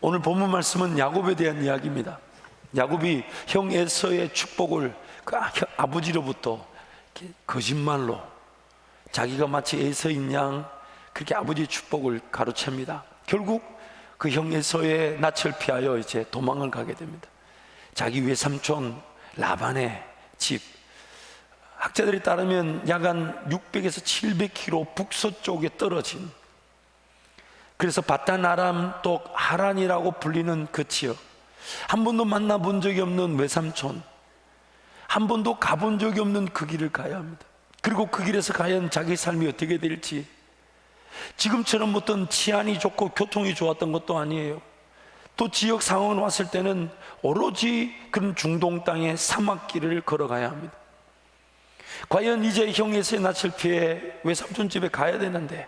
오늘 본문 말씀은 야곱에 대한 이야기입니다. 야곱이 형 에서의 축복을 그 아버지로부터 거짓말로 자기가 마치 에서인 양 그렇게 아버지의 축복을 가로챕니다. 결국 그 형 에서의 낯을 피하여 이제 도망을 가게 됩니다. 자기 외삼촌 라반의 집, 학자들에 따르면 약 한 600에서 700km 북서쪽에 떨어진, 그래서 바단 아람 또 하란이라고 불리는 그 지역, 한 번도 만나본 적이 없는 외삼촌, 한 번도 가본 적이 없는 그 길을 가야 합니다. 그리고 그 길에서 과연 자기 삶이 어떻게 될지, 지금처럼 어떤 치안이 좋고 교통이 좋았던 것도 아니에요. 또 지역 상황을 왔을 때는 오로지 그런 중동 땅의 사막길을 걸어가야 합니다. 과연 이제 형 에서의 낯을 피해 외삼촌 집에 가야 되는데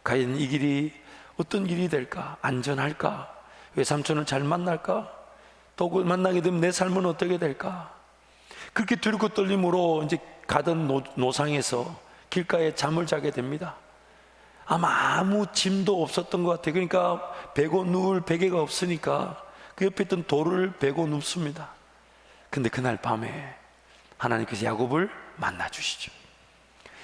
과연 이 길이 어떤 길이 될까? 안전할까? 외삼촌을 잘 만날까? 또 만나게 되면 내 삶은 어떻게 될까? 그렇게 두렵고 떨림으로 이제 가던 노상에서 길가에 잠을 자게 됩니다. 아마 아무 짐도 없었던 것 같아요. 그러니까 베고 누울 베개가 없으니까 그 옆에 있던 돌을 베고 눕습니다. 근데 그날 밤에 하나님께서 야곱을 만나 주시죠.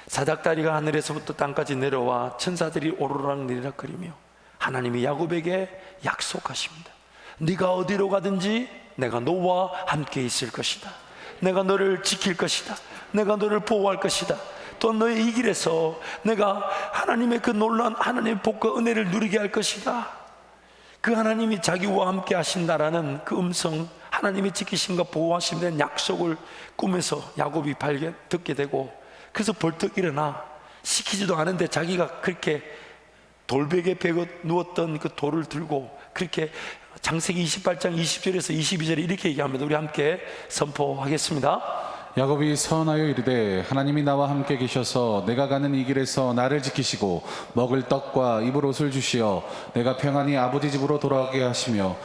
사닥다리가 하늘에서부터 땅까지 내려와 천사들이 오르락 내리락 거리며 하나님이 야곱에게 약속하십니다. 네가 어디로 가든지 내가 너와 함께 있을 것이다. 내가 너를 지킬 것이다. 내가 너를 보호할 것이다. 또 너의 이 길에서 내가 하나님의 그 놀라운 하나님의 복과 은혜를 누리게 할 것이다. 그 하나님이 자기와 함께 하신다라는 그 음성, 하나님이 지키심과 보호하심에 대한 약속을 꿈에서 야곱이 듣게 되고, 그래서 벌떡 일어나 시키지도 않은데 자기가 그렇게 돌베개 베고 누웠던 그 돌을 들고 그렇게 창세기 28장 20절에서 22절에 이렇게 얘기합니다. 우리 함께 선포하겠습니다. 야곱이 선하여 이르되 하나님이 나와 함께 계셔서 내가 가는 이 길에서 나를 지키시고 먹을 떡과 입을 옷을 주시어 내가 평안히 아버지 집으로 돌아가게 하시며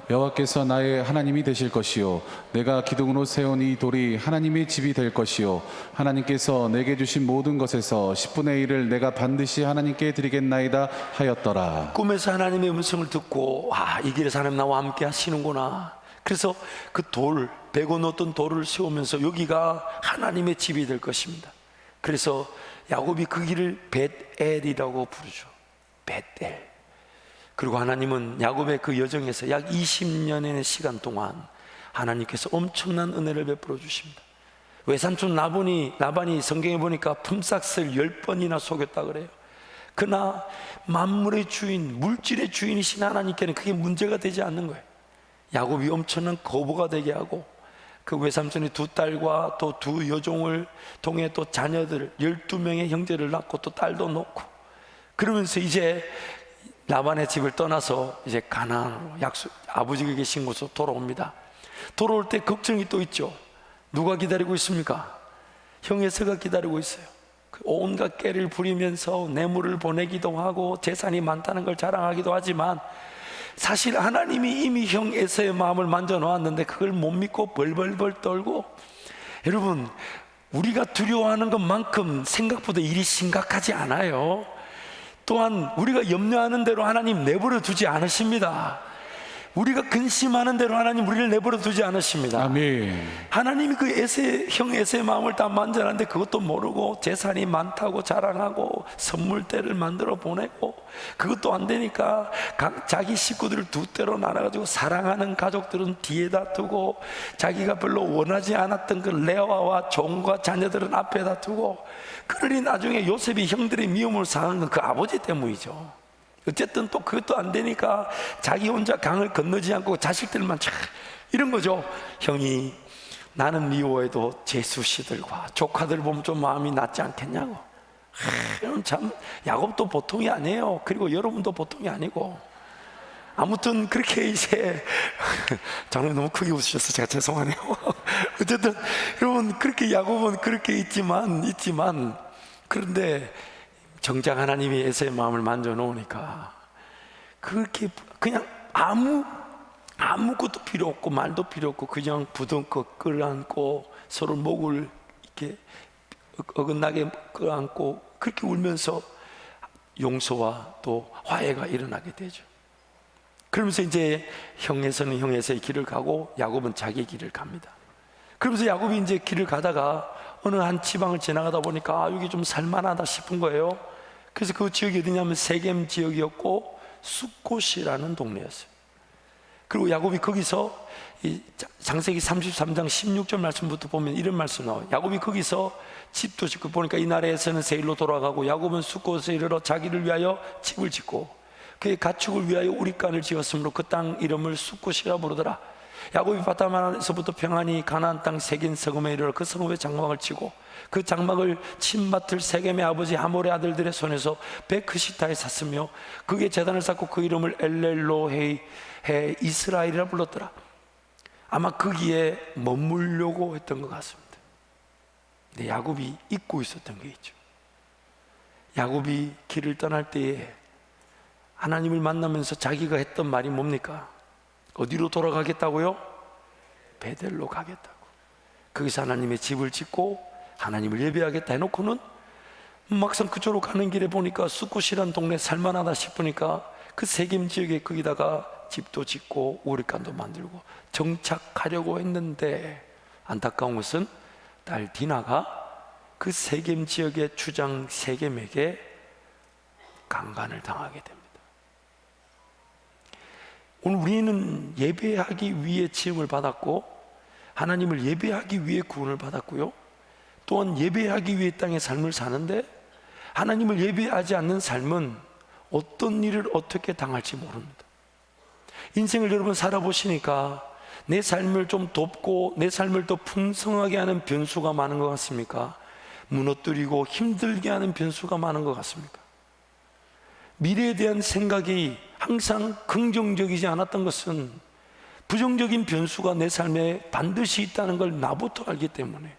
여호와께서 나의 하나님이 되실 것이요 내가 기둥으로 세운 이 돌이 하나님의 집이 될 것이요 하나님께서 내게 주신 모든 것에서 10분의 1을 내가 반드시 하나님께 드리겠나이다 하였더라. 꿈에서 하나님의 음성을 듣고 이 길에서 하나님 나와 함께 하시는구나. 그래서 그 돌, 베고 놓던 돌을 세우면서 여기가 하나님의 집이 될 것입니다. 그래서 야곱이 그 길을 벳엘이라고 부르죠. 벳엘. 그리고 하나님은 야곱의 그 여정에서 약 20년의 시간 동안 하나님께서 엄청난 은혜를 베풀어 주십니다. 외삼촌 라반이 성경에 보니까 품삯을 10번이나 속였다 그래요. 그러나 만물의 주인, 물질의 주인이신 하나님께는 그게 문제가 되지 않는 거예요. 야곱이 엄청난 거부가 되게 하고 그 외삼촌의 두 딸과 또 두 여종을 통해 또 자녀들 12명의 형제를 낳고 또 딸도 놓고, 그러면서 이제 라반의 집을 떠나서 이제 가나안으로 아버지가 계신 곳으로 돌아옵니다. 돌아올 때 걱정이 또 있죠. 누가 기다리고 있습니까? 형 에서가 기다리고 있어요. 온갖 깨를 부리면서 뇌물을 보내기도 하고 재산이 많다는 걸 자랑하기도 하지만 사실 하나님이 이미 형 에서의 마음을 만져 놓았는데 그걸 못 믿고 벌벌벌 떨고, 여러분 우리가 두려워하는 것만큼 생각보다 일이 심각하지 않아요. 또한 우리가 염려하는 대로 하나님 내버려 두지 않으십니다. 우리가 근심하는 대로 하나님 우리를 내버려 두지 않으십니다. 아멘. 하나님이 그 형 에서의 마음을 다 만져놨는데 그것도 모르고 재산이 많다고 자랑하고 선물대를 만들어 보내고, 그것도 안 되니까 자기 식구들을 두 대로 나눠가지고 사랑하는 가족들은 뒤에다 두고 자기가 별로 원하지 않았던 그 레아와 종과 자녀들은 앞에다 두고, 그러니 나중에 요셉이 형들의 미움을 당한 건 그 아버지 때문이죠. 어쨌든 또 그것도 안 되니까 자기 혼자 강을 건너지 않고 자식들만 이런 거죠. 형이 나는 미워해도 제수씨들과 조카들 보면 좀 마음이 낫지 않겠냐고. 참 야곱도 보통이 아니에요. 그리고 여러분도 보통이 아니고. 아무튼 그렇게 이제 저는 너무 크게 웃으셔서 제가 죄송하네요. 어쨌든 여러분 그렇게 야곱은 그렇게 있지만 그런데 정작 하나님이 에서의 마음을 만져 놓으니까 그렇게 그냥 아무것도 필요 없고 말도 필요 없고 그냥 부둥켜 끌어안고 서로 목을 이렇게 어긋나게 끌어안고 그렇게 울면서 용서와 또 화해가 일어나게 되죠. 그러면서 이제 형에서는 형에서의 길을 가고 야곱은 자기의 길을 갑니다. 그러면서 야곱이 이제 길을 가다가 어느 한 지방을 지나가다 보니까 여기 좀 살만하다 싶은 거예요. 그래서 그 지역이 어디냐면 세겜 지역이었고 숫곳이라는 동네였어요. 그리고 야곱이 거기서 이 창세기 33장 16절 말씀부터 보면 이런 말씀 나와요. 야곱이 거기서 집도 짓고, 보니까 이 나라에서는 세일로 돌아가고 야곱은 숫곳에 이르러 자기를 위하여 집을 짓고 그의 가축을 위하여 우릿간을 지었으므로 그 땅 이름을 숫곳이라 부르더라. 야곱이 바다만에서부터 평안히 가나안 땅 세긴 서금에 이르러 그 서금에 장막을 치고 그 장막을 친밭을 세겜의 아버지 하몰의 아들들의 손에서 베크시타에 샀으며 그게 제단을 쌓고 그 이름을 엘렐로헤이 해 이스라엘이라 불렀더라. 아마 거기에 머물려고 했던 것 같습니다. 근데 야곱이 잊고 있었던 게 있죠. 야곱이 길을 떠날 때에 하나님을 만나면서 자기가 했던 말이 뭡니까? 어디로 돌아가겠다고요? 베델로 가겠다고. 거기서 하나님의 집을 짓고 하나님을 예배하겠다 해놓고는 막상 그쪽으로 가는 길에 보니까 숫곳이란 동네 살만하다 싶으니까 그 세겜 지역에 거기다가 집도 짓고 우릿간도 만들고 정착하려고 했는데, 안타까운 것은 딸 디나가 그 세겜 지역의 주장 세겜에게 강간을 당하게 됩니다. 오늘 우리는 예배하기 위해 지음을 받았고 하나님을 예배하기 위해 구원을 받았고요, 또한 예배하기 위해 땅의 삶을 사는데 하나님을 예배하지 않는 삶은 어떤 일을 어떻게 당할지 모릅니다. 인생을 여러분 살아보시니까 내 삶을 좀 돕고 내 삶을 더 풍성하게 하는 변수가 많은 것 같습니까? 무너뜨리고 힘들게 하는 변수가 많은 것 같습니까? 미래에 대한 생각이 항상 긍정적이지 않았던 것은 부정적인 변수가 내 삶에 반드시 있다는 걸 나부터 알기 때문에,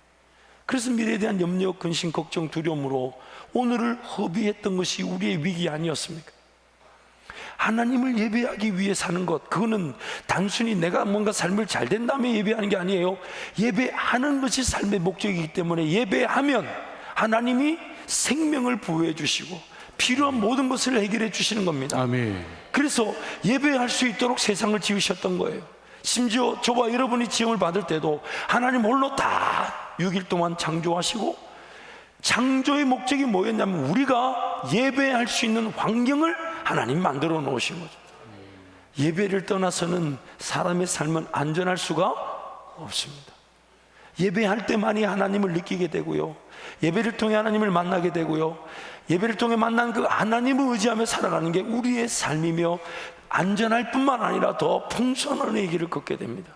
그래서 미래에 대한 염려, 근심, 걱정, 두려움으로 오늘을 허비했던 것이 우리의 위기 아니었습니까? 하나님을 예배하기 위해 사는 것, 그거는 단순히 내가 뭔가 삶을 잘 된 다음에 예배하는 게 아니에요. 예배하는 것이 삶의 목적이기 때문에 예배하면 하나님이 생명을 부여해 주시고 필요한 모든 것을 해결해 주시는 겁니다. 아멘. 그래서 예배할 수 있도록 세상을 지으셨던 거예요. 심지어 저와 여러분이 지음을 받을 때도 하나님 홀로 다 6일 동안 창조하시고, 창조의 목적이 뭐였냐면 우리가 예배할 수 있는 환경을 하나님 만들어 놓으신 거죠. 예배를 떠나서는 사람의 삶은 안전할 수가 없습니다. 예배할 때만이 하나님을 느끼게 되고요, 예배를 통해 하나님을 만나게 되고요, 예배를 통해 만난 그 하나님을 의지하며 살아가는 게 우리의 삶이며 안전할 뿐만 아니라 더 풍성한 은혜의 길을 걷게 됩니다.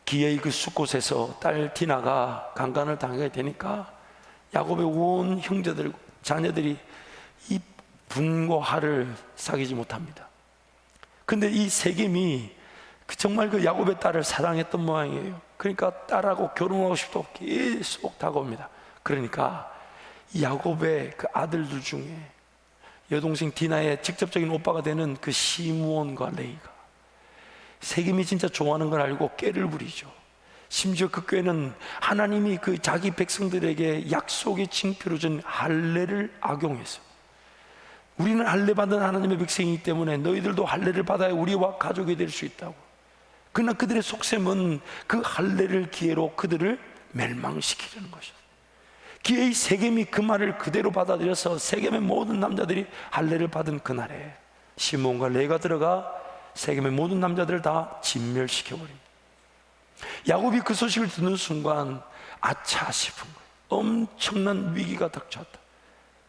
기어이 그 숫곳에서 딸 디나가 강간을 당하게 되니까 야곱의 온 형제들, 자녀들이 이 분과 화를 사귀지 못합니다. 근데 이 세겜이 정말 그 야곱의 딸을 사랑했던 모양이에요. 그러니까 딸하고 결혼하고 싶다고 계속 다가옵니다. 그러니까 야곱의 그 아들들 중에 여동생 디나의 직접적인 오빠가 되는 그 시므온과 레이가 세겜이 진짜 좋아하는 걸 알고 꾀를 부리죠. 심지어 그 꾀는 하나님이 그 자기 백성들에게 약속의 징표로 준 할례를 악용해서, 우리는 할례 받은 하나님의 백성이기 때문에 너희들도 할례를 받아야 우리와 가족이 될 수 있다고. 그러나 그들의 속셈은 그 할례를 기회로 그들을 멸망시키려는 것이었어요. 기회의 세겜이 그 말을 그대로 받아들여서 세겜의 모든 남자들이 할례를 받은 그날에 시므온과 레가 들어가 세겜의 모든 남자들을 다 진멸시켜버립니다. 야곱이 그 소식을 듣는 순간 아차 싶은 거예요. 엄청난 위기가 닥쳤다.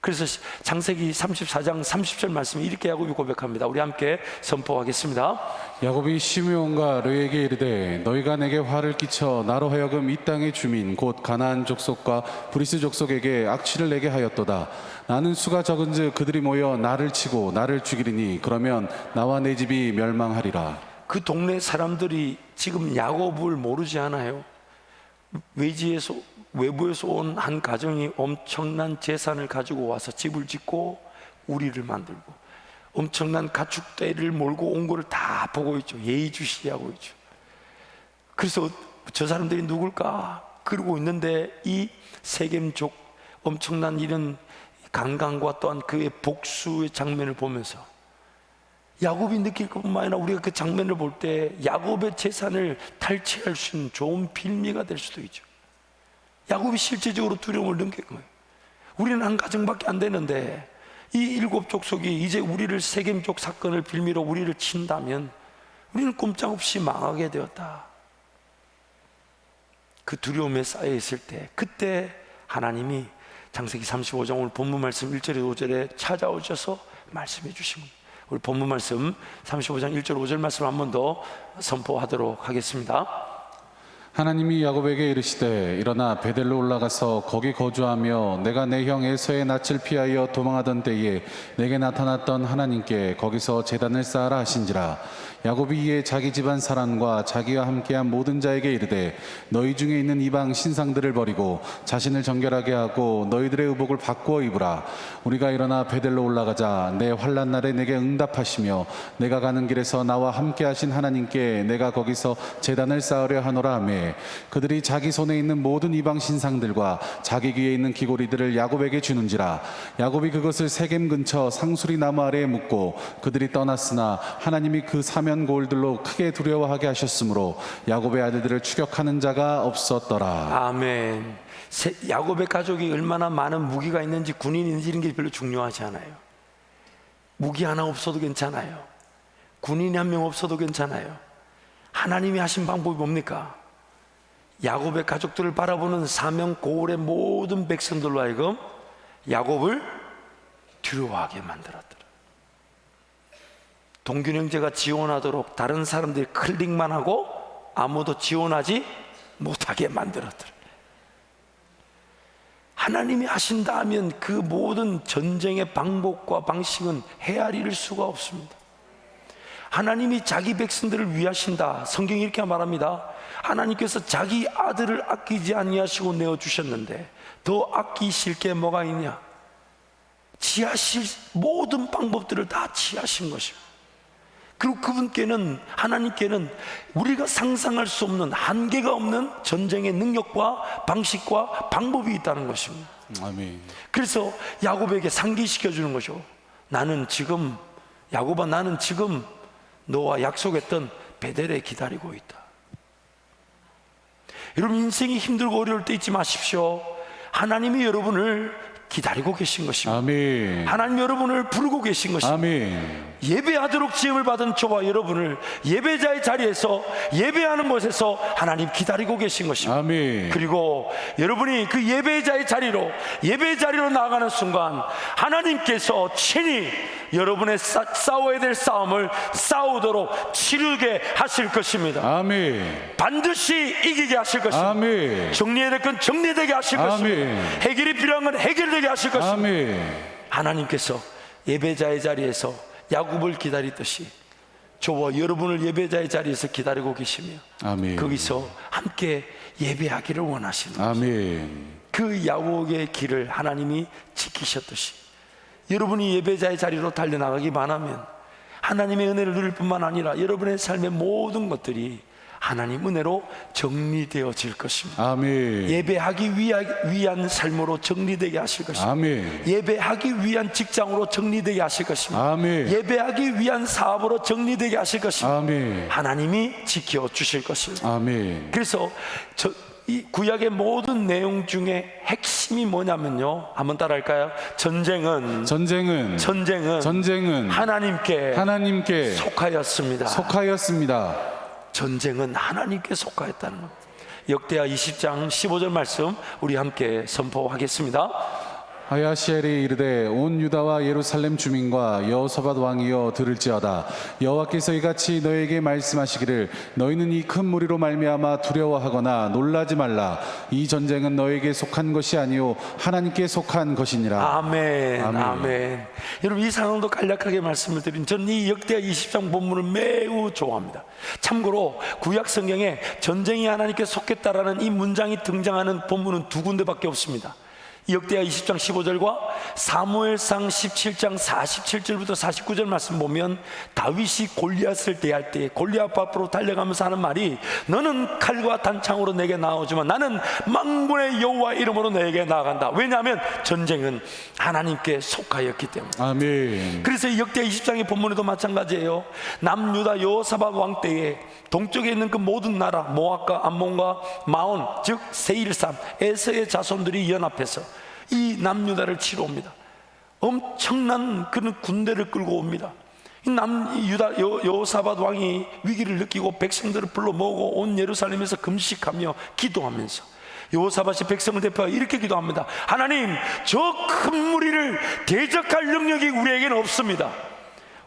그래서 창세기 34장 30절 말씀에 이렇게 야곱이 고백합니다. 우리 함께 선포하겠습니다. 야곱이 시므온과 르에게 이르되 너희가 내게 화를 끼쳐 나로 하여금 이 땅의 주민 곧 가나안 족속과 브리스 족속에게 악취를 내게 하였도다. 나는 수가 적은즉 그들이 모여 나를 치고 나를 죽이리니 그러면 나와 내 집이 멸망하리라. 그 동네 사람들이 지금 야곱을 모르지 않아요. 외부에서 온 한 가정이 엄청난 재산을 가지고 와서 집을 짓고 우리를 만들고 엄청난 가축대를 몰고 온 거를 다 보고 있죠. 예의주시하고 있죠. 그래서 저 사람들이 누굴까 그러고 있는데 이 세겜족 엄청난 이런 강간과 또한 그의 복수의 장면을 보면서 야곱이 느낄 것뿐만 아니라 우리가 그 장면을 볼 때 야곱의 재산을 탈취할 수 있는 좋은 빌미가 될 수도 있죠. 야곱이 실제적으로 두려움을 느낀 거예요. 우리는 한 가정밖에 안 되는데 이 7 족속이 이제 우리를 세겜족 사건을 빌미로 우리를 친다면 우리는 꼼짝없이 망하게 되었다. 그 두려움에 쌓여 있을 때, 그때 하나님이 창세기 35장 오늘 본문 말씀 1절에 5절에 찾아오셔서 말씀해 주신 겁니다. 우리 본문 말씀 35장 1절 5절 말씀 한 번 더 선포하도록 하겠습니다. 하나님이 야곱에게 이르시되 일어나 베델로 올라가서 거기 거주하며 내가 내 형 에서의 낯을 피하여 도망하던 때에 내게 나타났던 하나님께 거기서 제단을 쌓아라 하신지라. 야곱이 이에 자기 집안 사람과 자기와 함께한 모든 자에게 이르되 너희 중에 있는 이방 신상들을 버리고 자신을 정결하게 하고 너희들의 의복을 바꾸어 입으라. 우리가 일어나 베델로 올라가자. 내 환난 날에 내게 응답하시며 내가 가는 길에서 나와 함께하신 하나님께 내가 거기서 제단을 쌓으려 하노라 하매 그들이 자기 손에 있는 모든 이방 신상들과 자기 귀에 있는 귀고리들을 야곱에게 주는지라. 야곱이 그것을 세겜 근처 상수리 나무 아래에 묻고 그들이 떠났으나 하나님이 그 사면 고울들로 크게 두려워하게 하셨으므로 야곱의 아들들을 추격하는 자가 없었더라. 아멘. 야곱의 가족이 얼마나 많은 무기가 있는지 군인이 있는지 이런 게 별로 중요하지 않아요. 무기 하나 없어도 괜찮아요. 군인이 한 명 없어도 괜찮아요. 하나님이 하신 방법이 뭡니까? 야곱의 가족들을 바라보는 사명 고울의 모든 백성들로 하여금 야곱을 두려워하게 만들었더라. 동균 형제가 지원하도록 다른 사람들이 클릭만 하고 아무도 지원하지 못하게 만들었더라. 하나님이 하신다 하면 그 모든 전쟁의 방법과 방식은 헤아릴 수가 없습니다. 하나님이 자기 백성들을 위하신다. 성경이 이렇게 말합니다. 하나님께서 자기 아들을 아끼지 아니하시고 내어주셨는데 더 아끼실 게 뭐가 있냐? 지하실 모든 방법들을 다 지하신 것입니다. 그리고 그분께는, 하나님께는 우리가 상상할 수 없는, 한계가 없는 전쟁의 능력과 방식과 방법이 있다는 것입니다. 아멘. 그래서 야곱에게 상기시켜 주는 거죠. 나는 지금, 야곱아, 나는 지금 너와 약속했던 베델에 기다리고 있다. 여러분, 인생이 힘들고 어려울 때 잊지 마십시오. 하나님이 여러분을 기다리고 계신 것입니다. 아멘. 하나님 여러분을 부르고 계신 것입니다. 아멘. 예배하도록 지음을 받은 저와 여러분을 예배자의 자리에서, 예배하는 곳에서 하나님 기다리고 계신 것입니다. 아멘. 그리고 여러분이 그 예배자의 자리로, 예배의 자리로 나아가는 순간 하나님께서 친히 여러분의 싸워야 될 싸움을 싸우도록 치르게 하실 것입니다. 아멘. 반드시 이기게 하실 것입니다. 아멘. 정리해야 될 건 정리되게 하실 아멘. 것입니다. 해결이 필요한 건 해결되게 하실 것입니다. 아멘. 하나님께서 예배자의 자리에서 야곱을 기다리듯이 저와 여러분을 예배자의 자리에서 기다리고 계시며 아멘. 거기서 함께 예배하기를 원하시는 거죠. 아멘. 그 야곱의 길을 하나님이 지키셨듯이 여러분이 예배자의 자리로 달려나가기만 하면 하나님의 은혜를 누릴 뿐만 아니라 여러분의 삶의 모든 것들이 하나님 은혜로 정리되어질 것입니다. 아멘. 예배하기 위한 삶으로 정리되게 하실 것입니다. 아멘. 예배하기 위한 직장으로 정리되게 하실 것입니다. 아멘. 예배하기 위한 사업으로 정리되게 하실 것입니다. 아멘. 하나님이 지켜주실 것입니다. 아멘. 그래서 이 구약의 모든 내용 중에 핵심이 뭐냐면요, 한번 따라할까요? 전쟁은 하나님께 속하였습니다. 전쟁은 하나님께 속하였다는 것. 역대하 20장 15절 말씀 우리 함께 선포하겠습니다. 하야시엘이 이르되 온 유다와 예루살렘 주민과 여호사밧 왕이여 들을지어다. 여호와께서 이같이 너에게 말씀하시기를 너희는 이 큰 무리로 말미암아 두려워하거나 놀라지 말라. 이 전쟁은 너에게 속한 것이 아니요 하나님께 속한 것이니라. 아멘. 아멘. 아멘. 여러분, 이 상황도 간략하게 말씀을 드린, 저는 이 역대하 20장 본문을 매우 좋아합니다. 참고로 구약 성경에 전쟁이 하나님께 속했다라는 이 문장이 등장하는 본문은 2군데밖에 없습니다. 역대하 20장 15절과 사무엘상 17장 47절부터 49절 말씀 보면 다윗이 골리앗을 대할 때 골리앗 앞으로 달려가면서 하는 말이 너는 칼과 단창으로 내게 나오지만 나는 만군의 여호와 이름으로 내게 나아간다. 왜냐하면 전쟁은 하나님께 속하였기 때문에. 아멘. 그래서 이 역대하 20장의 본문에도 마찬가지예요. 남유다 여호사밧 왕 때에 동쪽에 있는 그 모든 나라 모압과 암몬과 마온 즉 세일산 에서의 자손들이 연합해서 이 남유다를 치러 옵니다. 엄청난 그런 군대를 끌고 옵니다. 이 남유다 여호사밧 왕이 위기를 느끼고 백성들을 불러 모으고 온 예루살렘에서 금식하며 기도하면서 여호사밧이 백성을 대표하여 이렇게 기도합니다. 하나님, 저 큰 무리를 대적할 능력이 우리에게는 없습니다.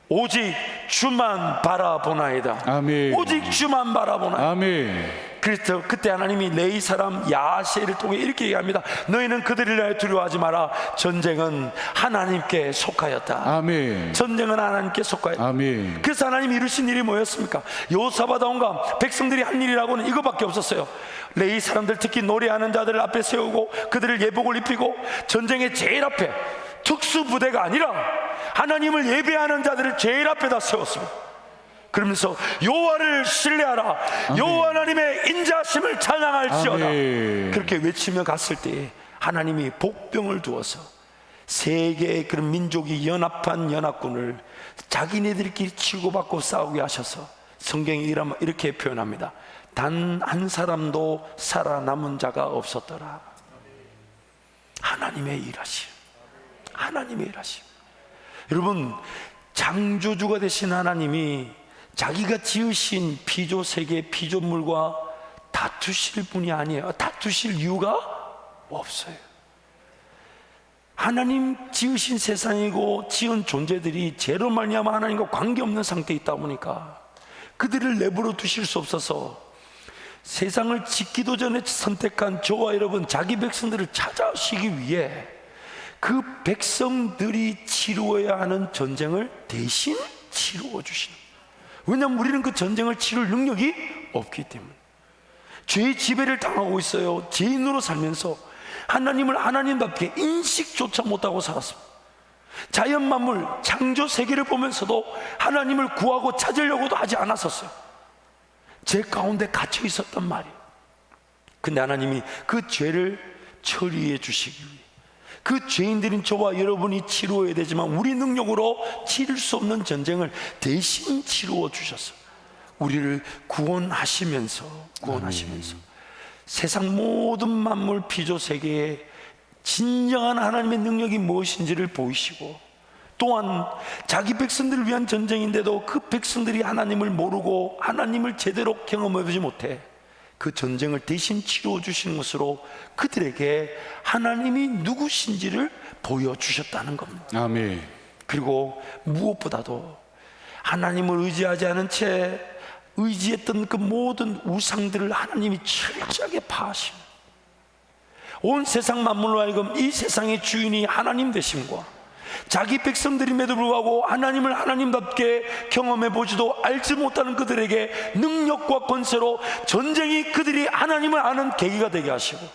오직 주만 바라보나이다. 아멘. 오직 주만 바라보나이다. 아멘. 그래서 그때 하나님이 레위 사람 야세를 통해 이렇게 얘기합니다. 너희는 그들을 위하여 두려워하지 마라. 전쟁은 하나님께 속하였다. 아멘. 전쟁은 하나님께 속하였다. 아멘. 그래서 하나님이 이루신 일이 뭐였습니까? 여호사밧 왕과 백성들이 한 일이라고는 이거밖에 없었어요. 레위 사람들, 특히 노래하는 자들을 앞에 세우고 그들을 예복을 입히고 전쟁의 제일 앞에 특수부대가 아니라 하나님을 예배하는 자들을 제일 앞에다 세웠습니다. 그러면서 여호와를 신뢰하라. 여호와 하나님의 인자심을 찬양할지어다. 아멘. 그렇게 외치며 갔을 때 하나님이 복병을 두어서 세 개의 그런 민족이 연합한 연합군을 자기네들끼리 치고받고 싸우게 하셔서 성경이 이렇게 표현합니다. 단 한 사람도 살아남은 자가 없었더라. 하나님의 일하심, 하나님의 일하심. 여러분, 창조주가 되신 하나님이 자기가 지으신 피조 세계 피조물과 다투실 분이 아니에요. 다투실 이유가 없어요. 하나님 지으신 세상이고 지은 존재들이 죄로 말미암아 하나님과 관계없는 상태에 있다 보니까 그들을 내버려 두실 수 없어서 세상을 짓기도 전에 선택한 저와 여러분, 자기 백성들을 찾아오시기 위해 그 백성들이 치루어야 하는 전쟁을 대신 치루어 주시는. 왜냐하면 우리는 그 전쟁을 치룰 능력이 없기 때문에. 죄의 지배를 당하고 있어요. 죄인으로 살면서 하나님을 하나님답게 인식조차 못하고 살았습니다. 자연 만물 창조 세계를 보면서도 하나님을 구하고 찾으려고도 하지 않았었어요. 죄 가운데 갇혀 있었단 말이에요. 근데 하나님이 그 죄를 처리해 주시기 위해 그 죄인들인 저와 여러분이 치루어야 되지만 우리 능력으로 치를 수 없는 전쟁을 대신 치루어 주셨어요. 우리를 구원하시면서 세상 모든 만물 피조 세계에 진정한 하나님의 능력이 무엇인지를 보이시고, 또한 자기 백성들을 위한 전쟁인데도 그 백성들이 하나님을 모르고 하나님을 제대로 경험해보지 못해 그 전쟁을 대신 치루어 주시는 것으로 그들에게 하나님이 누구신지를 보여주셨다는 겁니다. 아멘. 그리고 무엇보다도 하나님을 의지하지 않은 채 의지했던 그 모든 우상들을 하나님이 철저하게 파하십니다. 온 세상 만물로 하여금 이 세상의 주인이 하나님 되심과 자기 백성들임에도 불구하고 하나님을 하나님답게 경험해보지도 알지 못하는 그들에게 능력과 권세로 전쟁이 그들이 하나님을 아는 계기가 되게 하시고,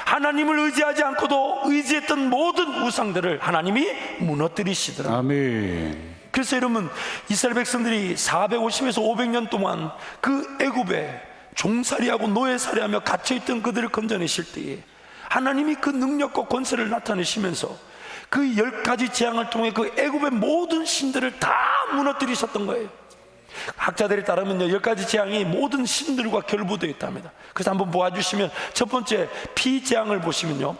하나님을 의지하지 않고도 의지했던 모든 우상들을 하나님이 무너뜨리시더라. 아멘. 그래서 여러분, 이스라엘 백성들이 450에서 500년 동안 그 애굽에 종살이하고 노예살이하며 갇혀있던 그들을 건져내실 때에 하나님이 그 능력과 권세를 나타내시면서 그 10가지 재앙을 통해 그 애굽의 모든 신들을 다 무너뜨리셨던 거예요. 학자들에 따르면요, 10가지 재앙이 모든 신들과 결부되어 있답니다. 그래서 한번 보아주시면 첫 번째 피재앙을 보시면요,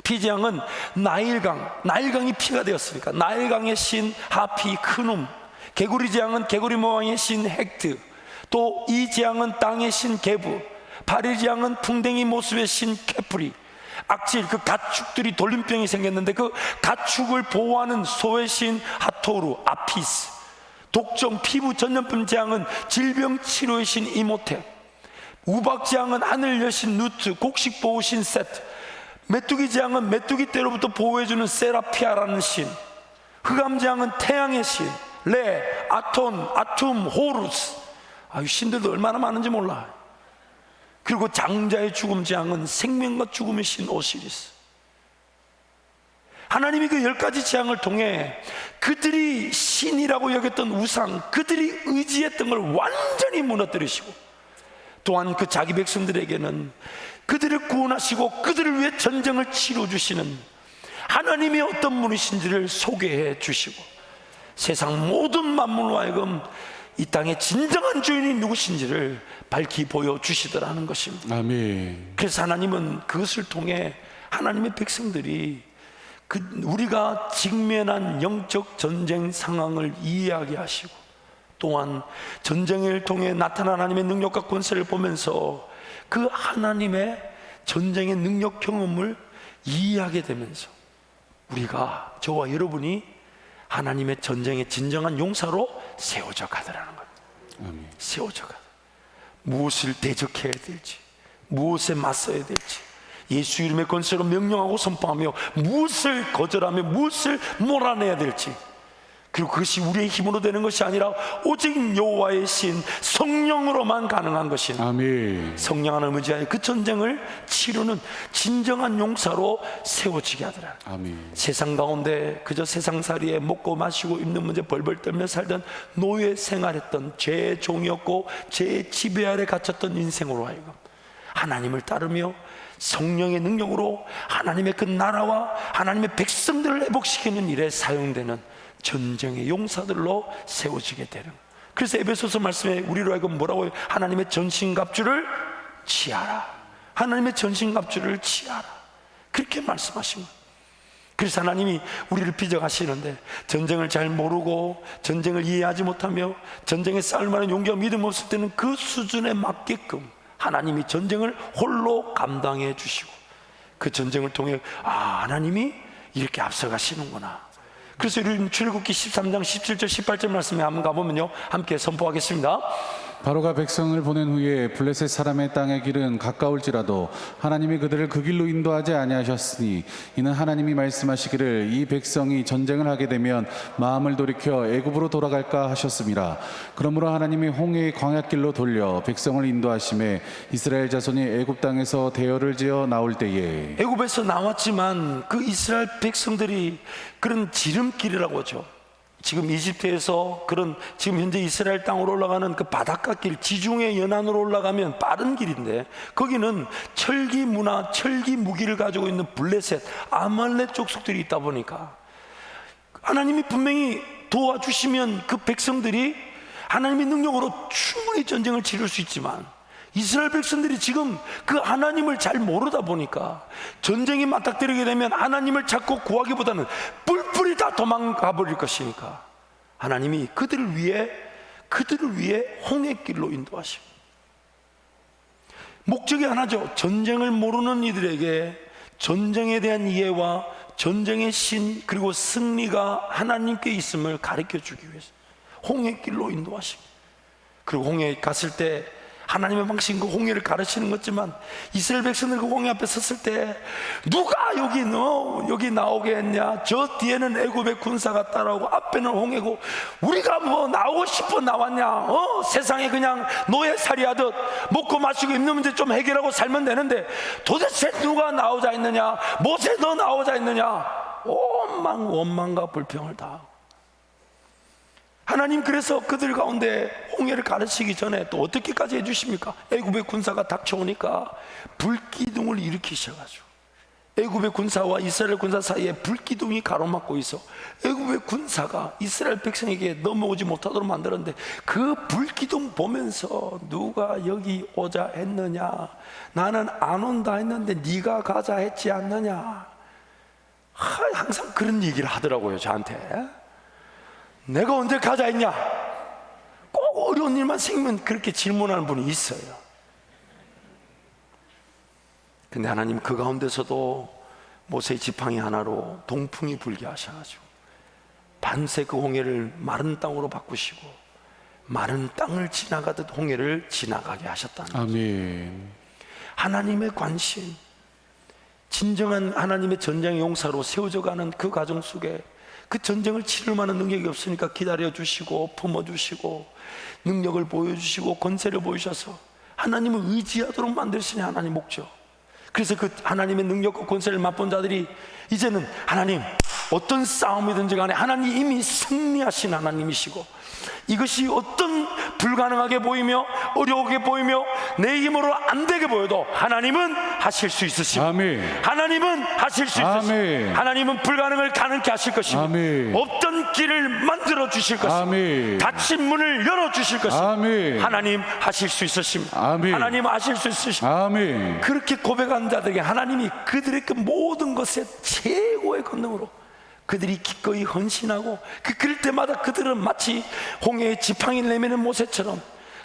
피재앙은 나일강이 피가 되었으니까 나일강의 신 하피 크눔, 개구리 재앙은 개구리 모양의 신 헥트, 또 이 재앙은 땅의 신 게브, 바리 재앙은 풍뎅이 모습의 신 케프리, 악질 그 가축들이 돌림병이 생겼는데 그 가축을 보호하는 소의 신 하토르 아피스, 독종 피부 전염병 재앙은 질병 치료의 신 이모텍, 우박 재앙은 하늘 여신 누트, 곡식 보호신 세트, 메뚜기 재앙은 메뚜기 떼로부터 보호해주는 세라피아라는 신, 흑암 재앙은 태양의 신 레, 아톤, 아툼, 호루스. 아유, 신들도 얼마나 많은지 몰라. 그리고 장자의 죽음 재앙은 생명과 죽음의 신 오시리스. 하나님이 그 10가지 재앙을 통해 그들이 신이라고 여겼던 우상, 그들이 의지했던 걸 완전히 무너뜨리시고, 또한 그 자기 백성들에게는 그들을 구원하시고 그들을 위해 전쟁을 치러주시는 하나님이 어떤 분이신지를 소개해 주시고, 세상 모든 만물로 하여금 이 땅의 진정한 주인이 누구신지를 밝히 보여주시더라는 것입니다. 아멘. 그래서 하나님은 그것을 통해 하나님의 백성들이 우리가 직면한 영적 전쟁 상황을 이해하게 하시고, 또한 전쟁을 통해 나타난 하나님의 능력과 권세를 보면서 그 하나님의 전쟁의 능력 경험을 이해하게 되면서 우리가, 저와 여러분이 하나님의 전쟁의 진정한 용사로 세워져 가더라는 겁니다. 아멘. 세워져 가. 무엇을 대적해야 될지, 무엇에 맞서야 될지, 예수 이름의 권세로 명령하고 선포하며 무엇을 거절하며 무엇을 몰아내야 될지, 그리고 그것이 우리의 힘으로 되는 것이 아니라 오직 여호와의 신 성령으로만 가능한 것인, 아멘. 성령 하나님을 의지하여 그 전쟁을 치르는 진정한 용사로 세워지게 하더라. 아멘. 세상 가운데 그저 세상살이에 먹고 마시고 입는 문제 벌벌 떨며 살던 노예 생활했던 죄의 종이었고 죄의 지배 아래 갇혔던 인생으로 하여금 하나님을 따르며 성령의 능력으로 하나님의 그 나라와 하나님의 백성들을 회복시키는 일에 사용되는 전쟁의 용사들로 세워지게 되는. 그래서 에베소서 말씀에 우리로 하여금 뭐라고 해요? 하나님의 전신갑주를 취하라. 하나님의 전신갑주를 취하라. 그렇게 말씀하신 거예요. 그래서 하나님이 우리를 빚어가시는데, 전쟁을 잘 모르고 전쟁을 이해하지 못하며 전쟁에 싸울 만한 용기와 믿음 없을 때는 그 수준에 맞게끔 하나님이 전쟁을 홀로 감당해 주시고, 그 전쟁을 통해 하나님이 이렇게 앞서가시는구나. 그래서 우리 출애굽기 13장 17절 18절 말씀에 한번 가보면요, 함께 선포하겠습니다. 바로가 백성을 보낸 후에 블레셋 사람의 땅의 길은 가까울지라도 하나님이 그들을 그 길로 인도하지 아니하셨으니, 이는 하나님이 말씀하시기를 이 백성이 전쟁을 하게 되면 마음을 돌이켜 애굽으로 돌아갈까 하셨습니다. 그러므로 하나님이 홍해의 광야길로 돌려 백성을 인도하심에 이스라엘 자손이 애굽 땅에서 대열을 지어 나올 때에, 애굽에서 나왔지만 그 이스라엘 백성들이 그런 지름길이라고 하죠. 지금 이집트에서 그런 지금 현재 이스라엘 땅으로 올라가는 그 바닷가길, 지중해 연안으로 올라가면 빠른 길인데, 거기는 철기 문화, 철기 무기를 가지고 있는 블레셋, 아말렉 족속들이 있다 보니까 하나님이 분명히 도와주시면 그 백성들이 하나님의 능력으로 충분히 전쟁을 치를 수 있지만, 이스라엘 백성들이 지금 그 하나님을 잘 모르다 보니까 전쟁이 맞닥뜨리게 되면 하나님을 찾고 구하기보다는 뿔뿔이 다 도망가 버릴 것이니까 하나님이 그들을 위해 홍해길로 인도하시고, 목적이 하나죠. 전쟁을 모르는 이들에게 전쟁에 대한 이해와 전쟁의 신, 그리고 승리가 하나님께 있음을 가르쳐 주기 위해서 홍해길로 인도하시고, 그리고 홍해에 갔을 때 하나님의 방식인 그 홍해를 가르치는 거지만, 이스라엘 백성들 그 홍해 앞에 섰을 때 누가 여기 나오게 했냐? 저 뒤에는 애굽의 군사가 따라오고 앞에는 홍해고 우리가 뭐 나오고 싶어 나왔냐? 세상에 그냥 노예살이하듯 먹고 마시고 입는 문제 좀 해결하고 살면 되는데 도대체 누가 나오자 했느냐? 모세 너 나오자 했느냐? 온망 원망과 불평을 다 하고, 하나님 그래서 그들 가운데 홍해를 가르치기 전에 또 어떻게까지 해주십니까? 애굽의 군사가 닥쳐오니까 불기둥을 일으키셔가지고, 애굽의 군사와 이스라엘 군사 사이에 불기둥이 가로막고 있어 애굽의 군사가 이스라엘 백성에게 넘어오지 못하도록 만들었는데, 그 불기둥 보면서 누가 여기 오자 했느냐? 나는 안 온다 했는데 네가 가자 했지 않느냐? 항상 그런 얘기를 하더라고요, 저한테. 내가 언제 가자 했냐? 꼭 어려운 일만 생기면 그렇게 질문하는 분이 있어요. 근데 하나님 그 가운데서도 모세의 지팡이 하나로 동풍이 불게 하셔가지고 밤새 그 홍해를 마른 땅으로 바꾸시고 마른 땅을 지나가듯 홍해를 지나가게 하셨다는 거죠. 아멘. 하나님의 관심, 진정한 하나님의 전쟁 용사로 세워져가는 그 과정 속에 그 전쟁을 치를 만한 능력이 없으니까 기다려주시고 품어주시고 능력을 보여주시고 권세를 보여주셔서 하나님을 의지하도록 만드시는 하나님 목적. 그래서 그 하나님의 능력과 권세를 맛본 자들이 이제는 하나님 어떤 싸움이든지 간에 하나님 이미 승리하신 하나님이시고, 이것이 어떤 불가능하게 보이며 어려우게 보이며 내 힘으로 안 되게 보여도 하나님은 하실 수 있으시고, 아멘. 하나님은 하실 수 있으시고, 아멘. 하나님은 불가능을 가능케 하실 것이고, 아멘. 없던 길을 만들어 주실 것이고, 아멘. 닫힌 문을 열어 주실 것이고, 아멘. 하나님 하실 수 있으십니다. 아멘. 하나님 하실 수 있으십니다. 아멘. 그렇게 고백한 자들에게 하나님이 그들의 그 모든 것의 최고의 권능으로 그들이 기꺼이 헌신하고, 그럴 때마다 그들은 마치 홍해의 지팡이를 내미는 모세처럼,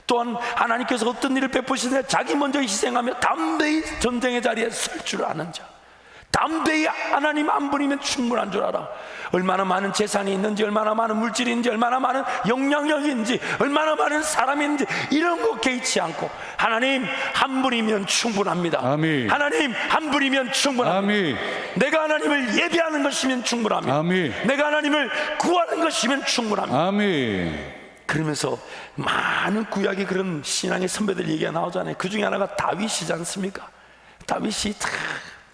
또한 하나님께서 어떤 일을 베푸시는데 자기 먼저 희생하며 담대히 전쟁의 자리에 설 줄 아는 자, 담대히 하나님 한 분이면 충분한 줄 알아. 얼마나 많은 재산이 있는지, 얼마나 많은 물질이 있는지, 얼마나 많은 영향력이 있는지, 얼마나 많은 사람이 있는지 이런 거 개의치 않고 하나님 한 분이면 충분합니다. 아멘. 하나님 한 분이면 충분합니다. 아멘. 내가 하나님을 예배하는 것이면 충분합니다. 아멘. 내가 하나님을 구하는 것이면 충분합니다. 아멘. 그러면서 많은 구약의 그런 신앙의 선배들 얘기가 나오잖아요. 그 중에 하나가 다윗이지 않습니까? 다윗이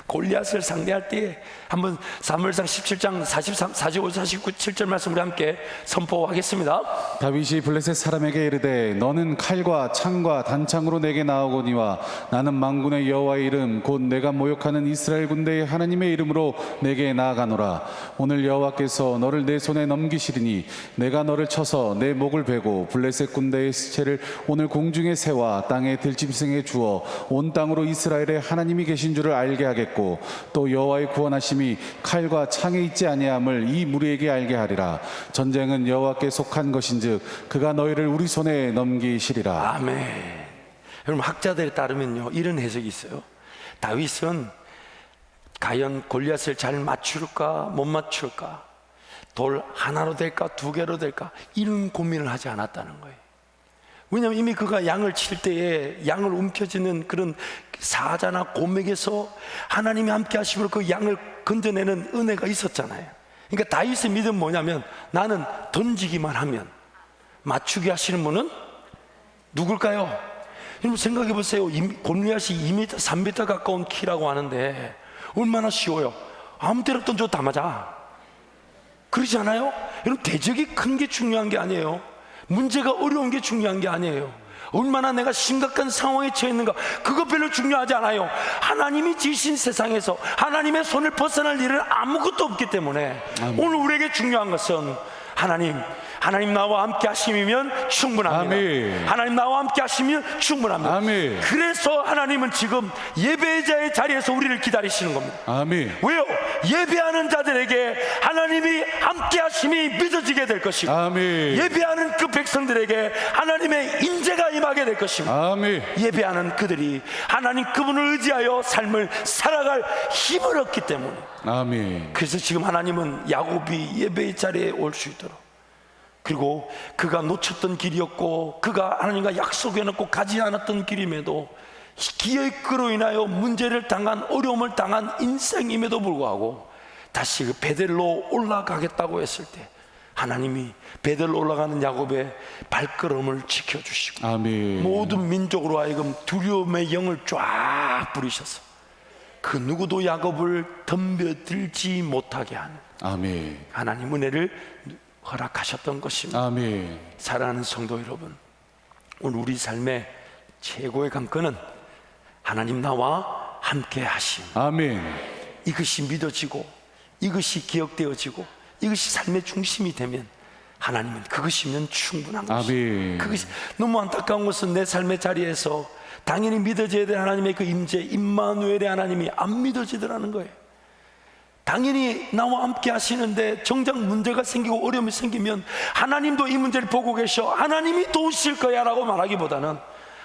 골리앗을 상대할 때에 한번 사무엘상 17장 43, 45, 49, 7절 말씀 우리 함께 선포하겠습니다. 다윗이 블레셋 사람에게 이르되 너는 칼과 창과 단창으로 내게 나오거니와 나는 만군의 여호와의 이름 곧 내가 모욕하는 이스라엘 군대의 하나님의 이름으로 내게 나아가노라. 오늘 여호와께서 너를 내 손에 넘기시리니 내가 너를 쳐서 내 목을 베고 블레셋 군대의 시체를 오늘 공중의 새와 땅의 들짐승에 주어 온 땅으로 이스라엘의 하나님이 계신 줄을 알게 하겠고, 또 여호와의 구원하심이 칼과 창에 있지 아니함을 이 무리에게 알게 하리라. 전쟁은 여호와께 속한 것인즉 그가 너희를 우리 손에 넘기시리라. 아멘. 여러분, 학자들에 따르면요, 이런 해석이 있어요. 다윗은 과연 골리앗을 잘 맞출까 못 맞출까, 돌 하나로 될까 두 개로 될까, 이런 고민을 하지 않았다는 거예요. 왜냐하면 이미 그가 양을 칠 때에 양을 움켜쥐는 그런 사자나 곰에게서 하나님이 함께 하시므로 그 양을 건져내는 은혜가 있었잖아요. 그러니까 다윗의 믿음은 뭐냐면, 나는 던지기만 하면 맞추게 하시는 분은 누굴까요? 여러분 생각해 보세요. 골리앗이 2m, 3m 가까운 키라고 하는데 얼마나 쉬워요. 아무 데나 던져도 다 맞아. 그러지 않아요? 여러분, 대적이 큰 게 중요한 게 아니에요. 문제가 어려운 게 중요한 게 아니에요. 얼마나 내가 심각한 상황에 처해 있는가, 그거 별로 중요하지 않아요. 하나님이 지으신 세상에서 하나님의 손을 벗어날 일은 아무것도 없기 때문에 오늘 우리에게 중요한 것은 하나님 나와 함께 하심이면 충분합니다. 아멘. 하나님 나와 함께 하시면 충분합니다. 아멘. 그래서 하나님은 지금 예배자의 자리에서 우리를 기다리시는 겁니다. 아멘. 왜요? 예배하는 자들에게 하나님이 함께 하심이 믿어지게 될 것이고, 아멘. 예배하는 그 백성들에게 하나님의 인재가 임하게 될 것이고, 아멘. 예배하는 그들이 하나님 그분을 의지하여 삶을 살아갈 힘을 얻기 때문에, 아멘. 그래서 지금 하나님은 야곱이 예배의 자리에 올 수 있도록, 그리고 그가 놓쳤던 길이었고 그가 하나님과 약속해놓고 가지 않았던 길임에도, 기회의 그로 인하여 문제를 당한, 어려움을 당한 인생임에도 불구하고 다시 그 베델로 올라가겠다고 했을 때 하나님이 베델로 올라가는 야곱의 발걸음을 지켜주시고, 아멘. 모든 민족으로 하여금 두려움의 영을 쫙 부리셔서 그 누구도 야곱을 덤벼들지 못하게 하는 아멘. 하나님 은혜를 허락하셨던 것입니다. 아멘. 사랑하는 성도 여러분, 오늘 우리 삶의 최고의 관건은 하나님 나와 함께 하심. 아멘. 이것이 믿어지고, 이것이 기억되어지고, 이것이 삶의 중심이 되면 하나님은 그것이면 충분한 것입니다. 아멘. 그것이 너무 안타까운 것은 내 삶의 자리에서 당연히 믿어져야 될 하나님의 그 임재, 임마누엘의 하나님이 안 믿어지더라는 거예요. 당연히 나와 함께 하시는데 정작 문제가 생기고 어려움이 생기면 하나님도 이 문제를 보고 계셔, 하나님이 도우실 거야 라고 말하기보다는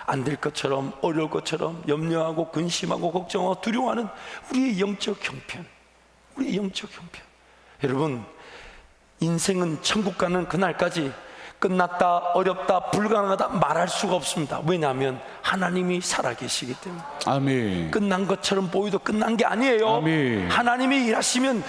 안 될 것처럼, 어려울 것처럼 염려하고 근심하고 걱정하고 두려워하는 우리의 영적 형편, 우리의 영적 형편. 여러분, 인생은 천국 가는 그날까지 끝났다, 어렵다, 불가능하다 말할 수가 없습니다. 왜냐하면 하나님이 살아계시기 때문에. 아멘. 끝난 것처럼 보이도 끝난 게 아니에요. 아멘. 하나님이 일하시면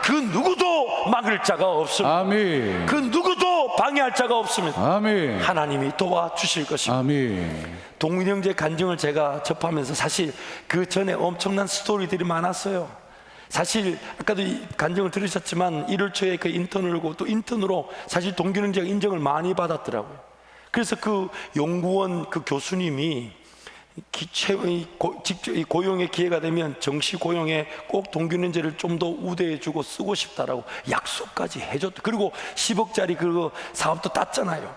그 누구도 막을 자가 없습니다. 아멘. 그 누구도 방해할 자가 없습니다. 아멘. 하나님이 도와주실 것입니다. 아멘. 동훈 형제 간증을 제가 접하면서 사실 그 전에 엄청난 스토리들이 많았어요. 사실 아까도 이 간증을 들으셨지만 1월 초에 그 인턴을 하고 또 인턴으로 사실 동기능제가 인정을 많이 받았더라고요. 그래서 그 연구원 그 교수님이 고용의 기회가 되면 정시 고용에 꼭 동기능제를 좀 더 우대해주고 쓰고 싶다라고 약속까지 해줬다. 그리고 10억짜리 그 사업도 땄잖아요.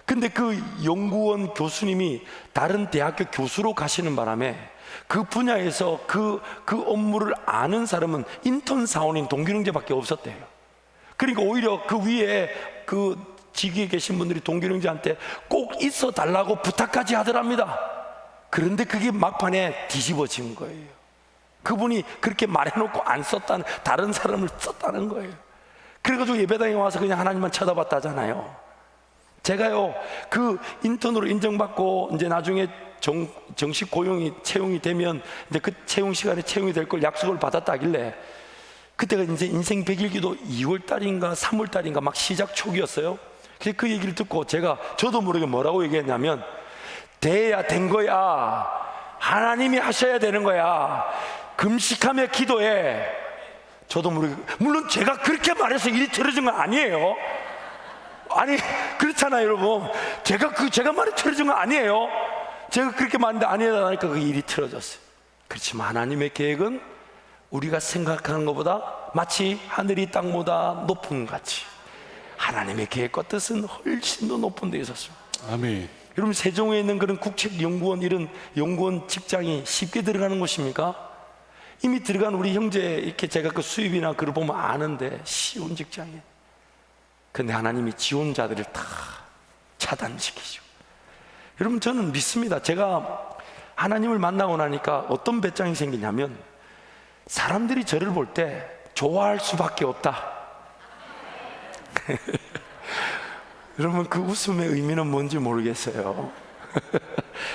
근데 그 연구원 교수님이 다른 대학교 교수로 가시는 바람에 그 분야에서 그 업무를 아는 사람은 인턴 사원인 동기능제밖에 없었대요. 그러니까 오히려 그 위에 그 직위에 계신 분들이 동기능제한테 꼭 있어 달라고 부탁까지 하더랍니다. 그런데 그게 막판에 뒤집어진 거예요. 그분이 그렇게 말해놓고 안 썼다는, 다른 사람을 썼다는 거예요. 그래가지고 예배당에 와서 그냥 하나님만 쳐다봤다잖아요. 제가요 그 인턴으로 인정받고 이제 나중에 정식 고용이 채용이 되면 이제 그 채용 시간에 채용이 될 걸 약속을 받았다길래, 그때가 이제 인생 100일기도 2월 달인가 3월 달인가 막 시작 초기였어요. 그래서 그 얘기를 듣고 제가 저도 모르게 뭐라고 얘기했냐면, 돼야 된 거야. 하나님이 하셔야 되는 거야. 금식하며 기도해. 저도 모르게, 물론 제가 그렇게 말해서 일이 틀어진 건 아니에요. 아니 그렇잖아요 여러분. 제가 말이 틀어진 건 아니에요. 제가 그렇게 말했는데 아니라 하니까 그 일이 틀어졌어요. 그렇지만 하나님의 계획은 우리가 생각하는 것보다 마치 하늘이 땅보다 높은 같이 하나님의 계획과 뜻은 훨씬 더 높은 데 있었습니다. 아멘. 여러분, 세종에 있는 그런 국책연구원, 이런 연구원 직장이 쉽게 들어가는 곳입니까? 이미 들어간 우리 형제 이렇게 제가 그 수입이나 그걸 보면 아는데 쉬운 직장이에요. 근데 하나님이 지원자들을 다 차단시키시고, 여러분 저는 믿습니다. 제가 하나님을 만나고 나니까 어떤 배짱이 생기냐면, 사람들이 저를 볼 때 좋아할 수밖에 없다. 여러분 그 웃음의 의미는 뭔지 모르겠어요.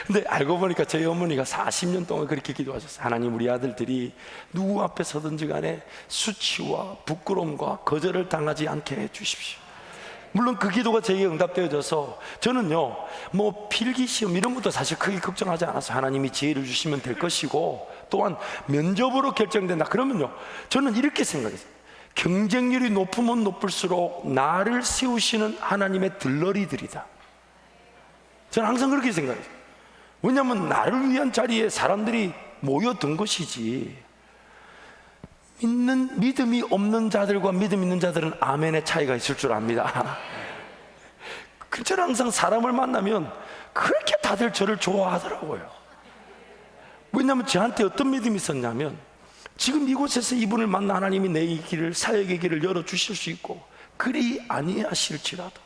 근데 알고 보니까 저희 어머니가 40년 동안 그렇게 기도하셨어요. 하나님, 우리 아들들이 누구 앞에 서든지 간에 수치와 부끄러움과 거절을 당하지 않게 해주십시오. 물론 그 기도가 제게 응답되어져서 저는요 뭐 필기시험 이런 것도 사실 크게 걱정하지 않았어요. 하나님이 지혜를 주시면 될 것이고, 또한 면접으로 결정된다 그러면요 저는 이렇게 생각했어요. 경쟁률이 높으면 높을수록 나를 세우시는 하나님의 들러리들이다. 저는 항상 그렇게 생각해요. 왜냐하면 나를 위한 자리에 사람들이 모여든 것이지, 믿음이 없는 자들과 믿음 있는 자들은 아멘의 차이가 있을 줄 압니다. 저는 항상 사람을 만나면 그렇게 다들 저를 좋아하더라고요. 왜냐하면 저한테 어떤 믿음이 있었냐면, 지금 이곳에서 이분을 만나 하나님이 내 길을, 사역의 길을 열어주실 수 있고, 그리 아니하실지라도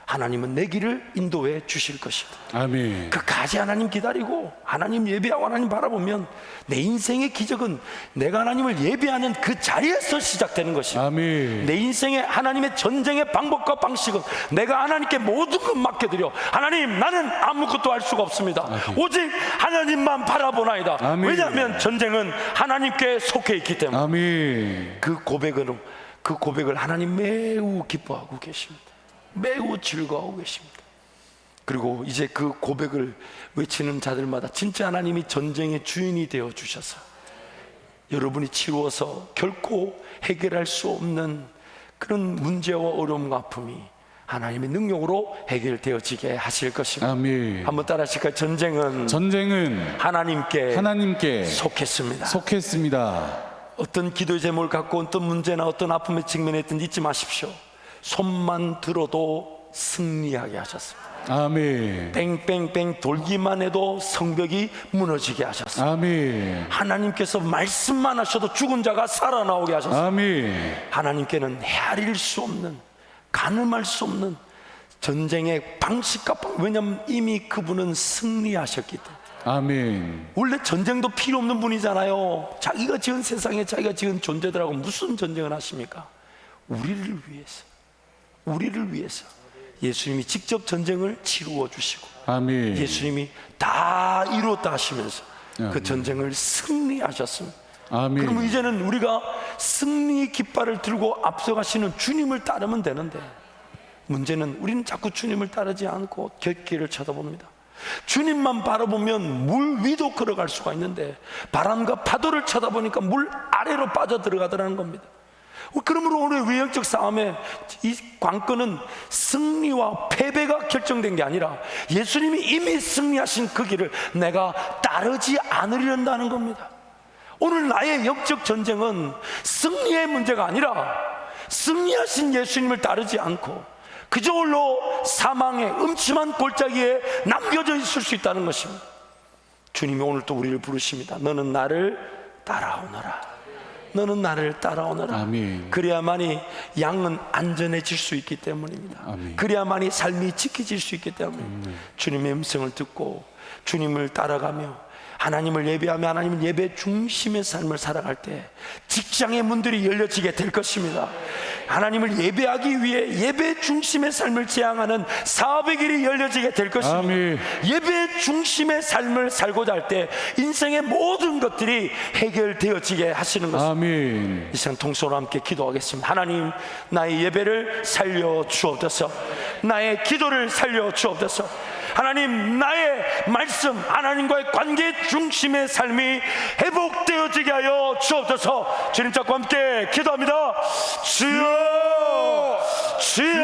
하나님은 내 길을 인도해 주실 것이다. 아멘. 그까지 하나님 기다리고 하나님 예배하고 하나님 바라보면 내 인생의 기적은 내가 하나님을 예배하는 그 자리에서 시작되는 것이다. 아멘. 내 인생의 하나님의 전쟁의 방법과 방식은 내가 하나님께 모든 것 맡겨드려, 하나님 나는 아무것도 할 수가 없습니다. 아멘. 오직 하나님만 바라보나이다. 아멘. 왜냐하면 전쟁은 하나님께 속해 있기 때문에. 아멘. 그 고백을 하나님 매우 기뻐하고 계십니다. 매우 즐거워하고 계십니다. 그리고 이제 그 고백을 외치는 자들마다 진짜 하나님이 전쟁의 주인이 되어 주셔서 여러분이 치루어서 결코 해결할 수 없는 그런 문제와 어려움과 아픔이 하나님의 능력으로 해결되어지게 하실 것입니다. 아멘. 한번 따라 하실까요? 전쟁은 하나님께 속했습니다. 속했습니다. 어떤 기도의 제목을 갖고 어떤 문제나 어떤 아픔에 직면했든 잊지 마십시오. 손만 들어도 승리하게 하셨습니다. 아멘. 뺑뺑뺑 돌기만 해도 성벽이 무너지게 하셨습니다. 아멘. 하나님께서 말씀만 하셔도 죽은 자가 살아나오게 하셨습니다. 아멘. 하나님께는 헤아릴 수 없는, 가늠할 수 없는 전쟁의 방식과 왜냐하면 이미 그분은 승리하셨기 때문에. 아멘. 원래 전쟁도 필요 없는 분이잖아요. 자기가 지은 세상에 자기가 지은 존재들하고 무슨 전쟁을 하십니까? 우리를 위해서 예수님이 직접 전쟁을 치루어 주시고, 아멘. 예수님이 다 이루었다 하시면서 그 아멘. 전쟁을 승리하셨습니다. 아멘. 그러면 이제는 우리가 승리의 깃발을 들고 앞서가시는 주님을 따르면 되는데, 문제는 우리는 자꾸 주님을 따르지 않고 곁길을 쳐다봅니다. 주님만 바라보면 물 위도 걸어갈 수가 있는데 바람과 파도를 쳐다보니까 물 아래로 빠져 들어가더라는 겁니다. 그러므로 오늘 외형적 싸움에 이 관건은 승리와 패배가 결정된 게 아니라 예수님이 이미 승리하신 그 길을 내가 따르지 않으려는 겁니다. 오늘 나의 영적 전쟁은 승리의 문제가 아니라 승리하신 예수님을 따르지 않고 그저 홀로 사망의 음침한 골짜기에 남겨져 있을 수 있다는 것입니다. 주님이 오늘 또 우리를 부르십니다. 너는 나를 따라오너라. 너는 나를 따라오너라. 아멘. 그래야만이 양은 안전해질 수 있기 때문입니다. 아멘. 그래야만이 삶이 지켜질 수 있기 때문입니다. 주님의 음성을 듣고 주님을 따라가며 하나님을 예배하며 하나님을 예배 중심의 삶을 살아갈 때 직장의 문들이 열려지게 될 것입니다. 하나님을 예배하기 위해 예배 중심의 삶을 지향하는 사업의 길이 열려지게 될 것입니다. 아멘. 예배 중심의 삶을 살고자 할 때 인생의 모든 것들이 해결되어지게 하시는 것입니다. 아멘. 이 시간 통성으로 함께 기도하겠습니다. 하나님, 나의 예배를 살려 주옵소서. 나의 기도를 살려 주옵소서. 하나님, 나의 말씀, 하나님과의 관계 중심의 삶이 회복되어지게 하여 주옵소서. 주님 잡고 함께 기도합니다. 주여, 주여.